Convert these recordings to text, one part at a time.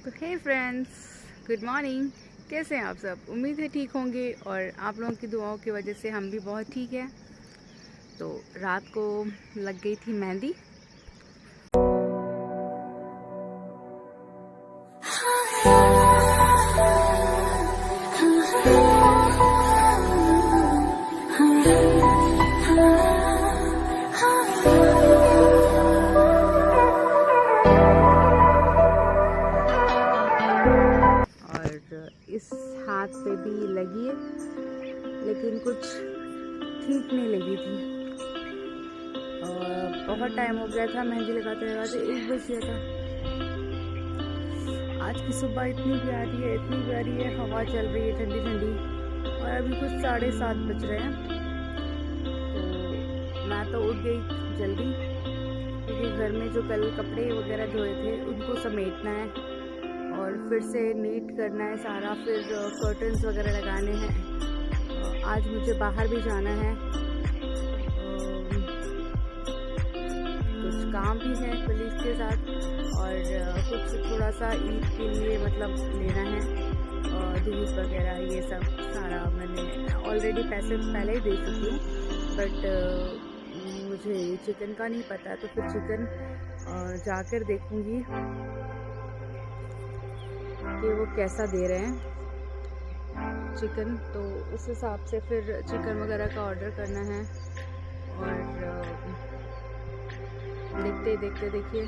तो हे friends, good morning. कैसे हैं आप सब? उम्मीद है ठीक होंगे और आप लोगों की दुआओं की वजह से हम भी बहुत ठीक हैं। तो रात को लग गई थी मेहंदी। इस हाथ पे भी लगी है, लेकिन कुछ ठीक नहीं लगी थी। और बहुत टाइम हो गया था मेहंदी लगाते लगाते, 1 बज गया था। आज की सुबह इतनी प्यारी है, इतनी प्यारी है, हवा चल रही है ठंडी ठंडी। और अभी कुछ 7:30 बज रहे हैं। तो मैं तो उठ गई जल्दी, क्योंकि घर में जो कल कपड़े वगैरह धोए थे उनको समेटना है और फिर से नीट करना है सारा, फिर कर्टन्स वगैरह लगाने हैं। आज मुझे बाहर भी जाना है, कुछ काम भी है पुलिस के साथ, और कुछ थोड़ा सा ईद के लिए मतलब लेना है, दूध वगैरह ये सब सारा। मैंने ऑलरेडी पैसे पहले ही दे चुकी हूँ, बट मुझे चिकन का नहीं पता, तो फिर चिकन जाकर देखूँगी कि वो कैसा दे रहे हैं चिकन। तो उस हिसाब से फिर चिकन वगैरह का ऑर्डर करना है। और देखते देखते देखिए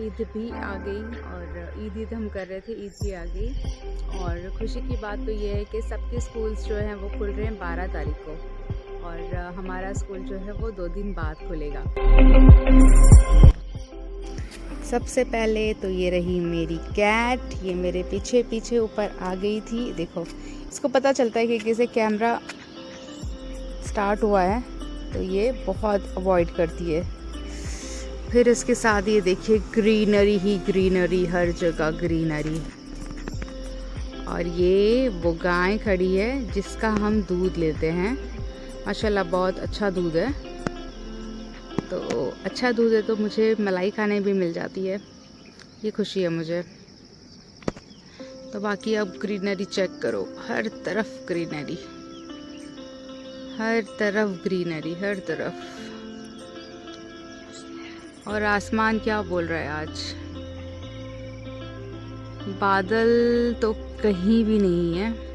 ईद भी आ गई, और ईद हम कर रहे थे, ईद भी आ गई। और खुशी की बात तो ये है कि सबके स्कूल्स जो हैं वो खुल रहे हैं 12 तारीख को, और हमारा स्कूल जो है वो 2 दिन बाद खुलेगा। सबसे पहले तो ये रही मेरी कैट, ये मेरे पीछे पीछे ऊपर आ गई थी। देखो, इसको पता चलता है कि किसी कैमरा स्टार्ट हुआ है तो ये बहुत अवॉइड करती है। फिर इसके साथ ये देखिए ग्रीनरी ही ग्रीनरी, हर जगह ग्रीनरी। और ये वो गाय खड़ी है जिसका हम दूध लेते हैं। माशाल्लाह बहुत अच्छा दूध है। तो अच्छा दूध है तो मुझे मलाई खाने भी मिल जाती है, ये खुशी है मुझे। तो बाकी अब ग्रीनरी चेक करो, हर तरफ ग्रीनरी, हर तरफ ग्रीनरी, हर तरफ। और आसमान क्या बोल रहा है आज? बादल तो कहीं भी नहीं है।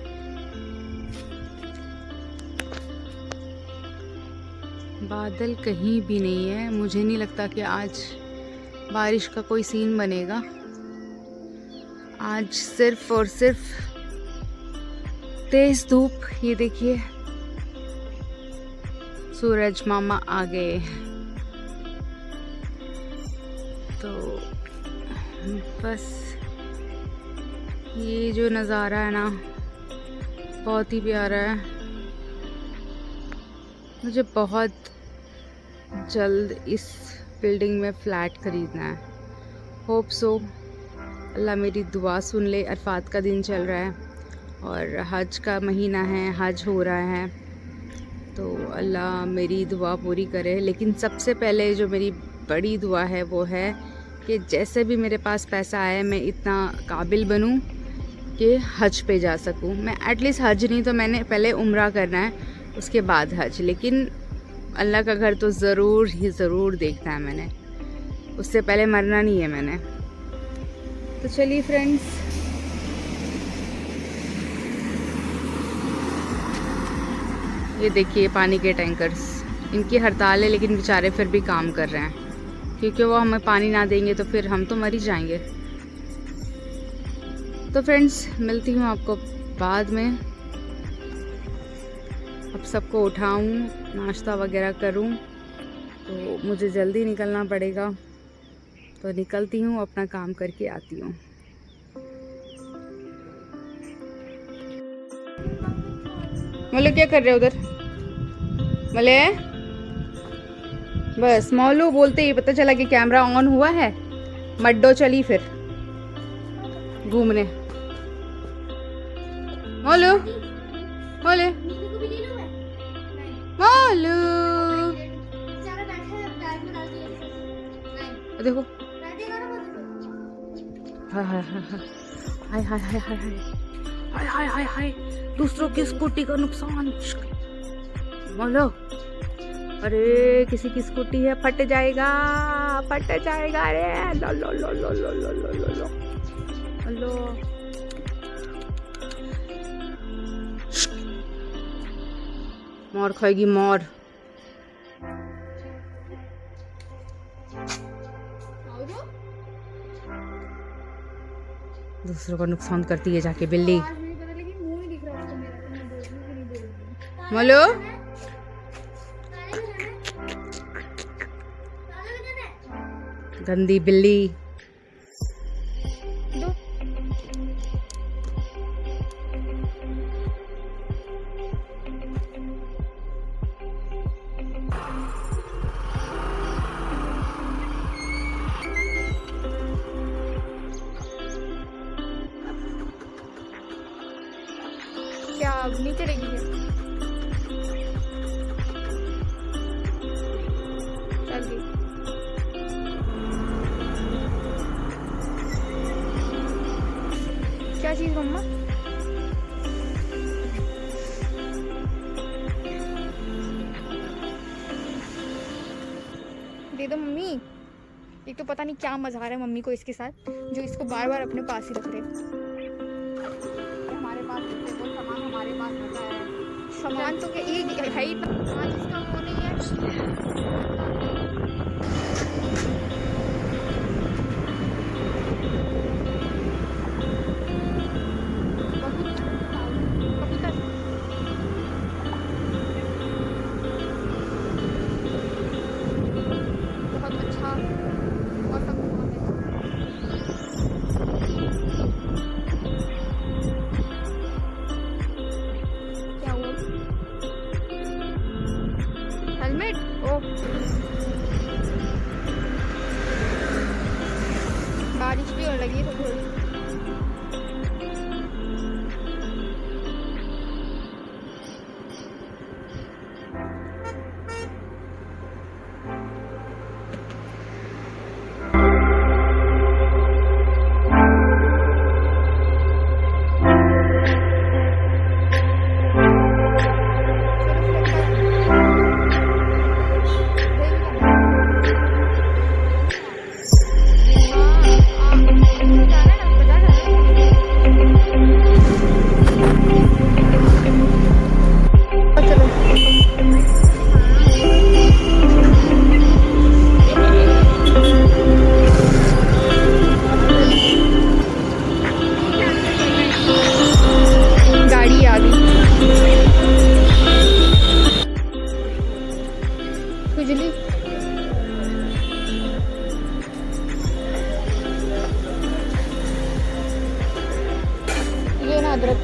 बादल कहीं भी नहीं है। मुझे नहीं लगता कि आज बारिश का कोई सीन बनेगा। आज सिर्फ और सिर्फ तेज धूप। ये देखिए सूरज मामा आ गए। तो बस ये जो नज़ारा है ना, बहुत ही प्यारा है। मुझे बहुत जल्द इस बिल्डिंग में फ़्लैट ख़रीदना है। होप सो, अल्लाह मेरी दुआ सुन ले। अरफात का दिन चल रहा है और हज का महीना है, हज हो रहा है, तो अल्लाह मेरी दुआ पूरी करे। लेकिन सबसे पहले जो मेरी बड़ी दुआ है वो है कि जैसे भी मेरे पास पैसा आए, मैं इतना काबिल बनूं कि हज पे जा सकूं। मैं एटलीस्ट हज नहीं तो मैंने पहले उम्रा करना है, उसके बाद हज। लेकिन अल्लाह का घर तो ज़रूर ही ज़रूर देखना है मैंने, उससे पहले मरना नहीं है मैंने। तो चलिए फ्रेंड्स, ये देखिए पानी के टैंकर्स, इनकी हड़ताल है लेकिन बेचारे फिर भी काम कर रहे हैं, क्योंकि वो हमें पानी ना देंगे तो फिर हम तो मर ही जाएंगे। तो फ्रेंड्स, मिलती हूँ आपको बाद में। अब सबको उठाऊं, नाश्ता वगैरह करूं, तो मुझे जल्दी निकलना पड़ेगा। तो निकलती हूं, अपना काम करके आती हूं। मौलू क्या कर रहे हो उधर? मले बस मौलू बोलते ही पता चला कि कैमरा ऑन हुआ है। मड्डो चली फिर घूमने। मौलू मौलू मौलू, देखो हाय हाय हाय हाय हाय हाय हाय हाय हाय हाय हाय, दूसरों की स्कूटी का नुकसान। बोलो, अरे किसी की स्कूटी है, फट जाएगा, फट जाएगा। अरे लो लो लो लो लो लो लो लो लो लो, मार खाएगी मार। दूसरों का नुकसान करती है जाके बिल्ली। बोलो, गंदी बिल्ली। क्या अब नहीं चलेगी? चल गई। क्या चीज मम्मा? दे दो मम्मी। एक तो पता नहीं क्या मजा आ रहा है मम्मी को इसके साथ, जो इसको बार बार अपने पास ही रख रहे। हमारे पास वो सामान हमारे पास होता है। सामान तो क्या ये है ही, आज इसका वो नहीं है। बहुत अच्छा मौसम हुआ है। क्या हुआ? हेलमेट? ओ, बारिश भी होने लगी है तो थोड़ी। गाड़ी आ गई। खुजली ये ना अदरक।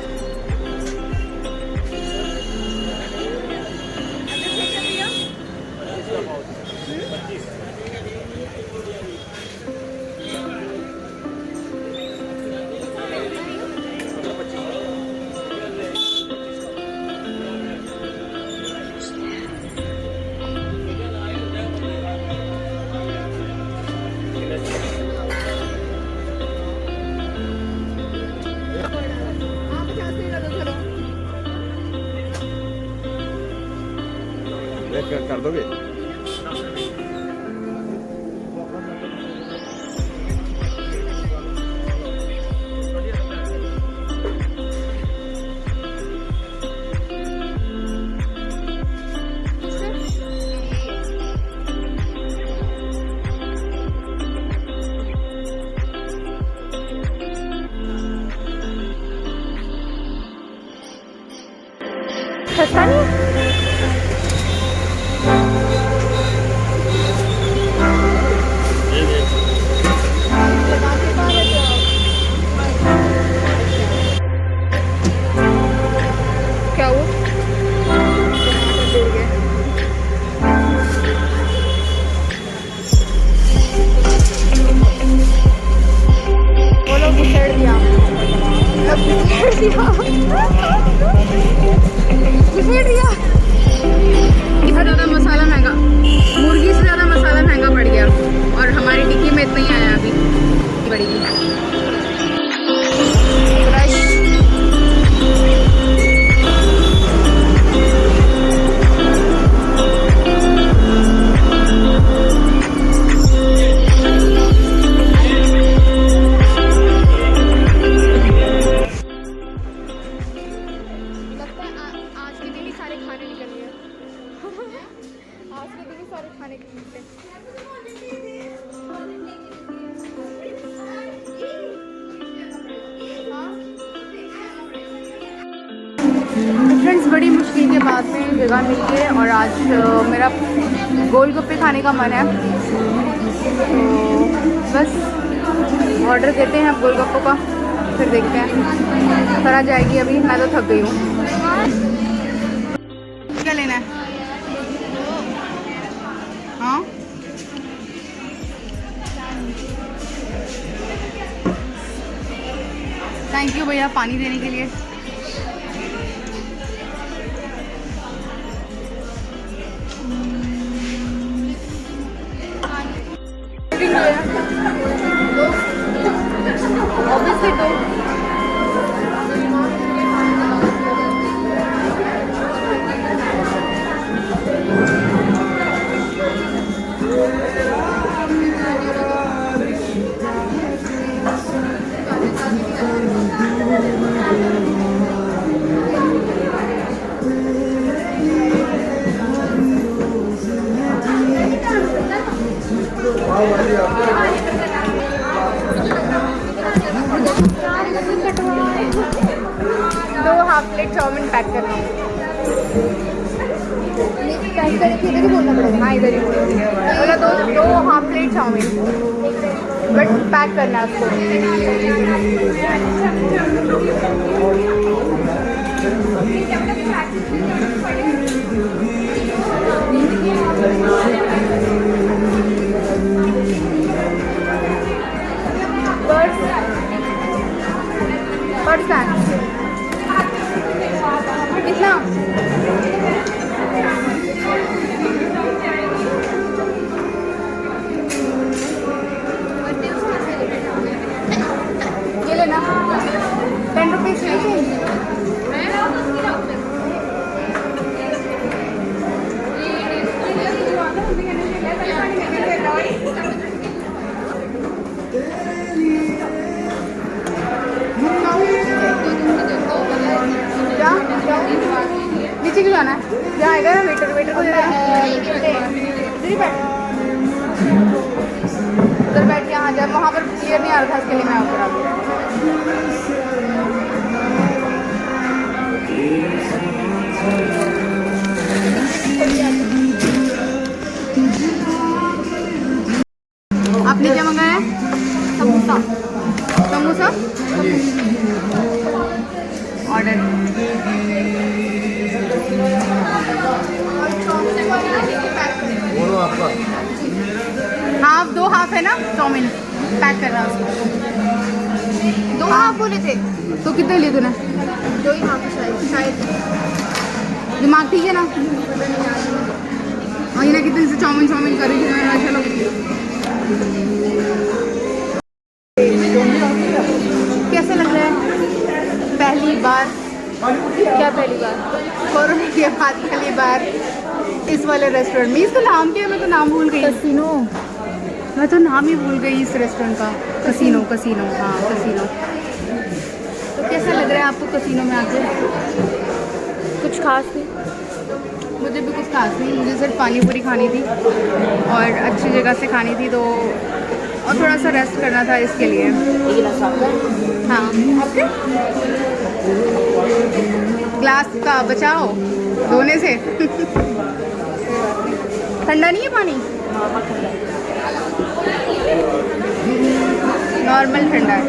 कर दोगे? सस्ता नहीं है? क्या हुआ? बोलो घुसेड़ दिया, घुसेड़ दिया, घुसेड़ दिया। इतना ज़्यादा मसाला महंगा, मुर्गी से ज़्यादा मसाला महंगा पड़ गया और हमारी टिक्की में इतना ही आया अभी बड़ी। के बाद में जगह मिल गई है और आज मेरा गोलगप्पे खाने का मन है, तो बस ऑर्डर देते हैं अब गोलगप्पों का, फिर देखते हैं करा जाएगी। अभी मैं तो थक गई हूँ। क्या लेना है? हाँ थैंक यू भैया पानी देने के लिए। ऑब्वियसली दो। दो हाफ प्लेट चाउमीन पैक करना है। पैक करके इधर ही बोलना पड़ेगा। हाँ इधर ही बोला। दो half plate chowmein but pack करना है उसको। कितना? ये लेना 10 रुपीज़ नीचे क्यों जाना है? जहाँ आएगा ना वेटर को दे उधर बैठ के। हाँ जब वहाँ पर क्लियर नहीं आ रहा था इसके लिए मैं ऊपर आ गई। आपने क्या मंगाया? समोसा। समोसा ऑर्डर। हाँ दो हाफ है ना चाउमीन पैक करना उसको। दो हाफ बोले थे तो कितने लिए तूने? दो ही हाफ शायद। दिमाग ठीक है ना? और ये ना कितने से चाउमीन कर रही थी मैं। चलो कैसे लग रहा है? पहली बार? क्या पहली बार? कोरोना के बाद पहली बार इस वाले रेस्टोरेंट में। इसका नाम क्या है? मैं तो नाम भूल गई। कसीनो। मैं तो नाम ही भूल गई इस रेस्टोरेंट का। कसीनो। हाँ कसीनो। तो कैसा लग रहा है आपको कसीनो में आके? कुछ खास नहीं? मुझे भी कुछ खास नहीं। मुझे सिर्फ पानी पूरी खानी थी और अच्छी जगह से खानी थी, तो और थोड़ा सा रेस्ट करना था इसके लिए। हाँ ग्लास का बचाओ धोने से। ठंडा नहीं है पानी? नॉर्मल ठंडा है।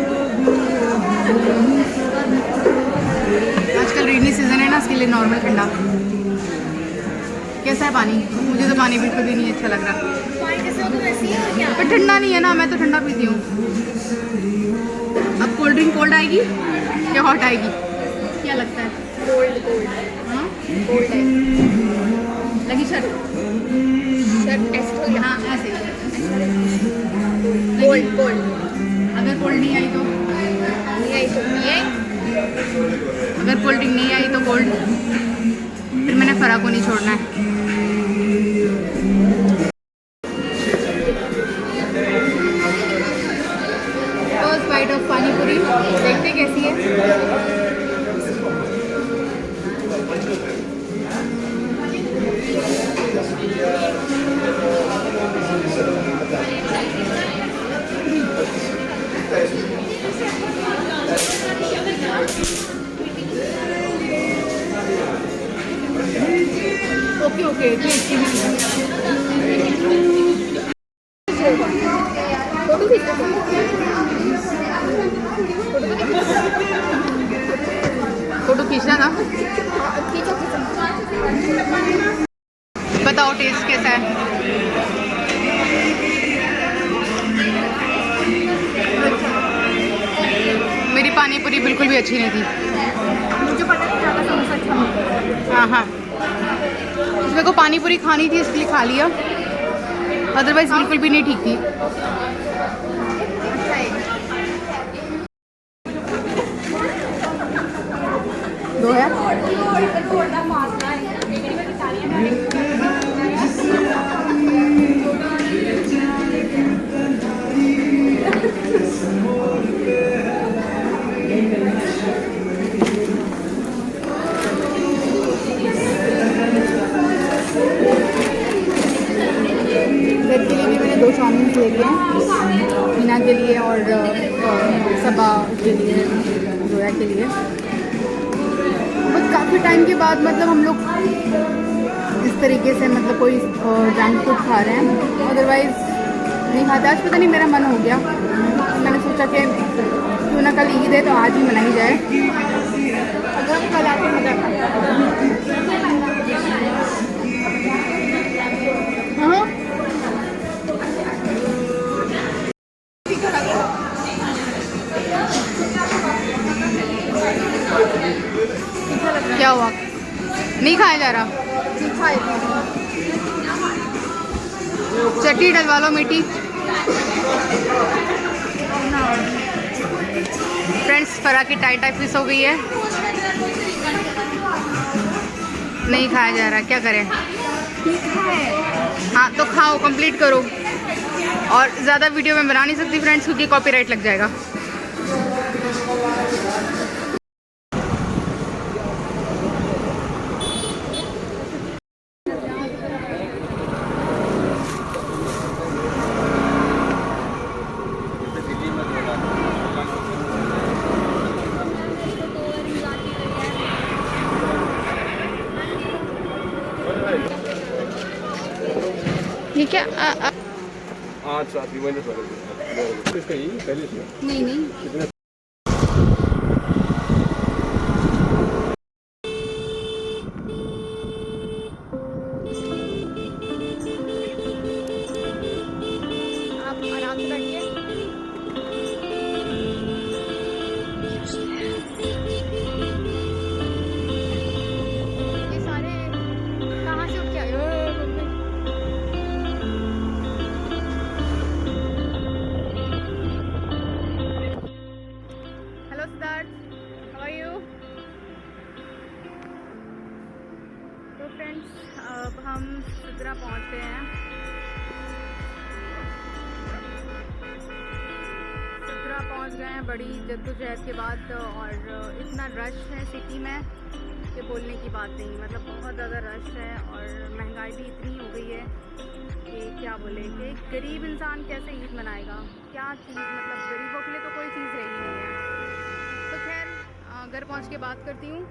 आजकल रेनी सीजन है ना, इसके लिए नॉर्मल ठंडा। कैसा है पानी? मुझे तो पानी बिल्कुल भी नहीं अच्छा लग रहा। पर ठंडा नहीं है ना, मैं तो ठंडा पीती हूँ। अब कोल्ड ड्रिंक कोल्ड आएगी या हॉट आएगी? क्या लगता है? कोल्ड। हाँ कोल्ड है। लगी शर्ट ऐसे हो गया। हाँ ऐसे कोल्ड। अगर कोल्ड नहीं आई तो अगर कोल्ड ड्रिंक नहीं आई तो कोल्ड। फिर मैंने फरा को नहीं छोड़ना है। फर्स्ट बाइट ऑफ पानी पूरी, देखते कैसी है। पानी पूरी बिल्कुल भी अच्छी नहीं थी। मुझे पता है ज़्यादा समोसा अच्छा मिलता है। हाँ हाँ, मेरे को पानी पूरी खानी थी इसलिए खा लिया, अदरवाइज बिल्कुल भी नहीं ठीक थी। अच्छा है। दो है घर के लिए भी मैंने 2 चाउमीन ले लिए हैं, मीना के लिए और सबा के लिए, जोया के लिए। बट काफ़ी टाइम के बाद मतलब हम लोग इस तरीके से मतलब कोई जंक फूड खा रहे हैं, अदरवाइज़ नहीं खाते। आज पता नहीं मेरा मन हो गया, मैंने सोचा कि क्यों ना कल ईद है तो आज ही मनाई जाए। अगर कल आके मजा हाँ क्या हुआ, नहीं खाया जा रहा? चटनी डलवा लो मीठी। फ्रेंड्स, फरा की टाई टाई फिस हो गई है, नहीं खाया जा रहा, क्या करें? हाँ तो खाओ, कंप्लीट करो। और ज़्यादा वीडियो में बना नहीं सकती फ्रेंड्स, क्योंकि कॉपीराइट लग जाएगा। ये क्या हाँ साथी मैंने इसका ही पहले से नहीं नहीं आप आराम से बैठिए। ये सारे कहाँ से उठ के आए हो? Hello Siddharth, how are you? तो फ्रेंड्स, अब हम सिद्रा पहुँच गए हैं। सिद्रा पहुँच गए हैं बड़ी जद्दोजहद के बाद, और इतना रश है सिटी में कि बोलने की बात नहीं। मतलब बहुत ज़्यादा रश है और महंगाई भी इतनी हो गई है कि क्या बोले कि एक गरीब इंसान कैसे ईद मनाएगा, क्या चीज़, मतलब गरीबों के लिए तो कोई चीज़ रही नहीं है। तो खैर घर पहुँच के बात करती हूँ।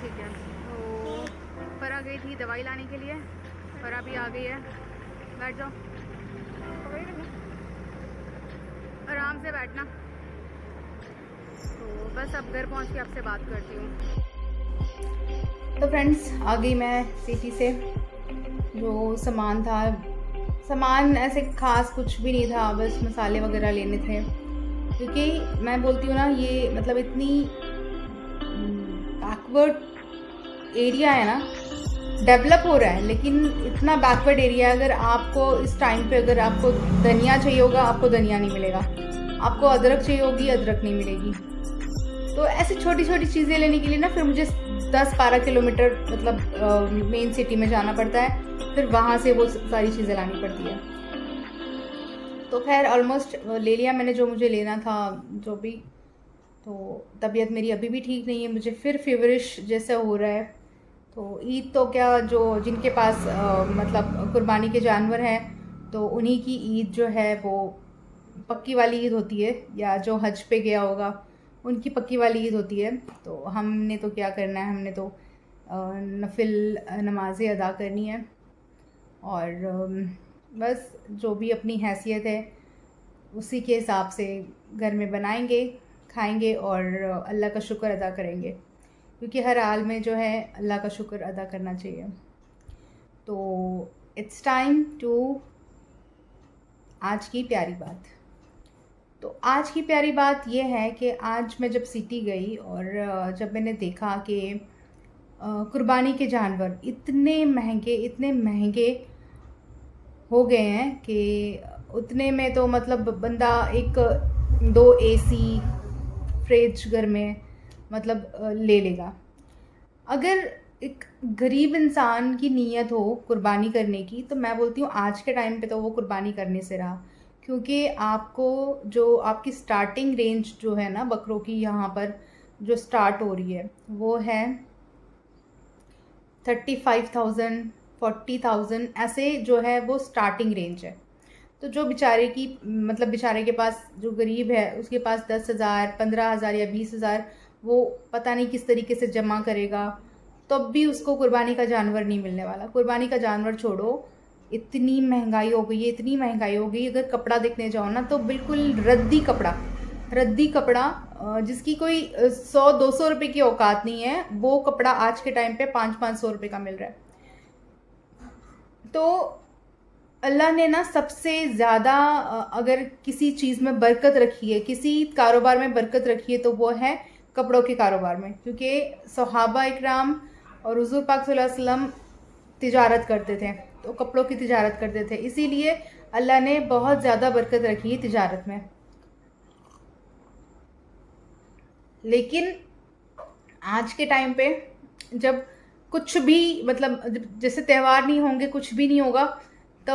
ठीक है, तो फरा गई थी दवाई लाने के लिए, फरा भी आ गई है। बैठ जाओ, आराम से बैठना। तो बस अब घर पहुंच के आपसे बात करती हूँ। तो फ्रेंड्स, आ गई मैं सिटी से। जो सामान था, सामान ऐसे खास कुछ भी नहीं था, बस मसाले वगैरह लेने थे। क्योंकि मैं बोलती हूँ ना, ये मतलब इतनी बैकवर्ड एरिया है ना, डेवलप हो रहा है लेकिन इतना बैकवर्ड एरिया है। अगर आपको इस टाइम पे अगर आपको धनिया चाहिए होगा, आपको धनिया नहीं मिलेगा। आपको अदरक चाहिए होगी, अदरक नहीं मिलेगी। तो ऐसी छोटी छोटी चीज़ें लेने के लिए ना फिर मुझे 10-12 किलोमीटर मतलब मेन सिटी में जाना पड़ता है, फिर वहाँ से वो सारी चीज़ें लानी पड़ती है। तो खैर ऑलमोस्ट ले लिया मैंने जो मुझे लेना था, जो भी। तो तबीयत मेरी अभी भी ठीक नहीं है, मुझे फिर फीवरिश जैसा हो रहा है। तो ईद तो क्या, जो जिनके पास मतलब कुर्बानी के जानवर हैं, तो उन्हीं की ईद जो है वो पक्की वाली ईद होती है, या जो हज पे गया होगा उनकी पक्की वाली ईद होती है। तो हमने तो क्या करना है, हमने तो नफिल नमाज़ें अदा करनी है, और बस जो भी अपनी हैसियत है उसी के हिसाब से घर में बनाएंगे, खाएंगे और अल्लाह का शुक्र अदा करेंगे, क्योंकि हर हाल में जो है अल्लाह का शुक्र अदा करना चाहिए। तो इट्स टाइम टू आज की प्यारी बात। तो आज की प्यारी बात ये है कि आज मैं जब सिटी गई और जब मैंने देखा कि कुर्बानी के जानवर इतने महंगे हो गए हैं कि उतने में तो मतलब बंदा एक 2 एसी फ्रिज घर में मतलब ले लेगा। अगर एक गरीब इंसान की नीयत हो कुर्बानी करने की, तो मैं बोलती हूँ आज के टाइम पे तो वो कुर्बानी करने से रहा, क्योंकि आपको जो आपकी स्टार्टिंग रेंज जो है ना बकरों की यहाँ पर जो स्टार्ट हो रही है वो है 35,000 40,000 ऐसे जो है वो स्टार्टिंग रेंज है। तो जो बेचारे की मतलब बेचारे के पास जो गरीब है उसके पास 10,000 15,000 या 20,000 वो पता नहीं किस तरीके से जमा करेगा, तब भी उसको कुर्बानी का जानवर नहीं मिलने वाला। कुर्बानी का जानवर छोड़ो, इतनी महंगाई हो गई है, इतनी महंगाई हो गई। अगर कपड़ा देखने जाओ ना तो बिल्कुल रद्दी कपड़ा जिसकी कोई 100-200 रुपये की औकात नहीं है, वो कपड़ा आज के टाइम पे 500-500 रुपये का मिल रहा है। तो अल्लाह ने ना सबसे ज़्यादा अगर किसी चीज़ में बरकत रखी है, किसी कारोबार में बरकत रखी है, तो वो है कपड़ों के कारोबार में। क्योंकि सहाबा इकराम और हुज़ूर पाक सल्लल्लाहु अलैहि वसल्लम तिजारत करते थे, तो कपड़ों की तिजारत करते थे, इसीलिए अल्लाह ने बहुत ज़्यादा बरकत रखी है तिजारत में। लेकिन आज के टाइम पे जब कुछ भी मतलब जैसे त्यौहार नहीं होंगे, कुछ भी नहीं होगा, तो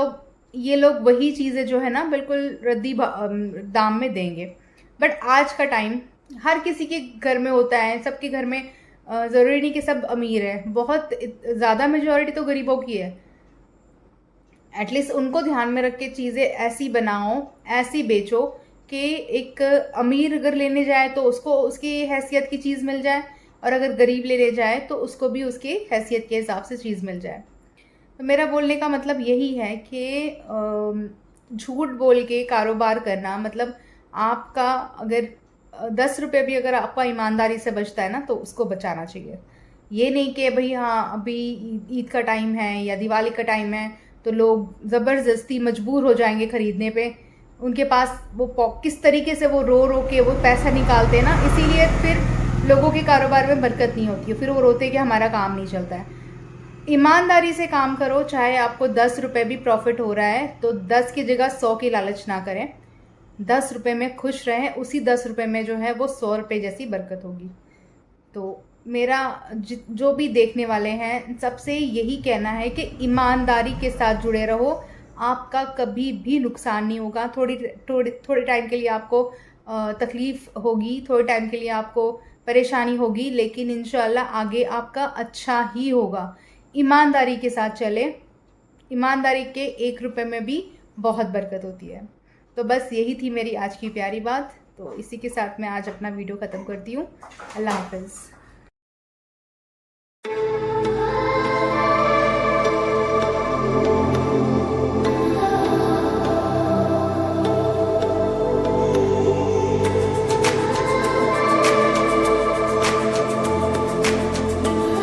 ये लोग वही चीज़ें जो है ना बिल्कुल रद्दी दाम में देंगे। बट आज का टाइम हर किसी के घर में होता है, सबके घर में ज़रूरी नहीं कि सब अमीर है, बहुत ज़्यादा मेजॉरिटी तो गरीबों की है। एटलीस्ट उनको ध्यान में रख के चीज़ें ऐसी बनाओ, ऐसी बेचो कि एक अमीर अगर लेने जाए तो उसको उसकी हैसियत की चीज़ मिल जाए, और अगर गरीब लेने जाए तो उसको भी उसकी हैसियत के हिसाब से चीज़ मिल जाए। तो मेरा बोलने का मतलब यही है कि झूठ बोल के कारोबार करना, मतलब आपका अगर 10 रुपये भी अगर आपका ईमानदारी से बचता है ना तो उसको बचाना चाहिए। ये नहीं कि भाई हाँ अभी ईद का टाइम है या दिवाली का टाइम है तो लोग ज़बरदस्ती मजबूर हो जाएंगे ख़रीदने पे। उनके पास वो किस तरीके से वो रो के वो पैसा निकालते हैं ना, इसीलिए फिर लोगों के कारोबार में बरकत नहीं होती है, फिर वो रोते कि हमारा काम नहीं चलता है। ईमानदारी से काम करो, चाहे आपको 10 रुपये भी प्रॉफिट हो रहा है तो 10 की जगह 100 की लालच ना करें। 10 रुपये में खुश रहें, उसी 10 रुपये में जो है वो 100 रुपये जैसी बरकत होगी। तो मेरा जो भी देखने वाले हैं सबसे यही कहना है कि ईमानदारी के साथ जुड़े रहो, आपका कभी भी नुकसान नहीं होगा। थोड़े टाइम के लिए आपको तकलीफ़ होगी, थोड़े टाइम के लिए आपको परेशानी होगी, लेकिन इंशाअल्लाह आगे आपका अच्छा ही होगा। ईमानदारी के साथ चले, ईमानदारी के 1 रुपये में भी बहुत बरकत होती है। तो बस यही थी मेरी आज की प्यारी बात। तो इसी के साथ मैं आज अपना वीडियो ख़त्म करती हूँ। अल्लाह हाफ़िज़।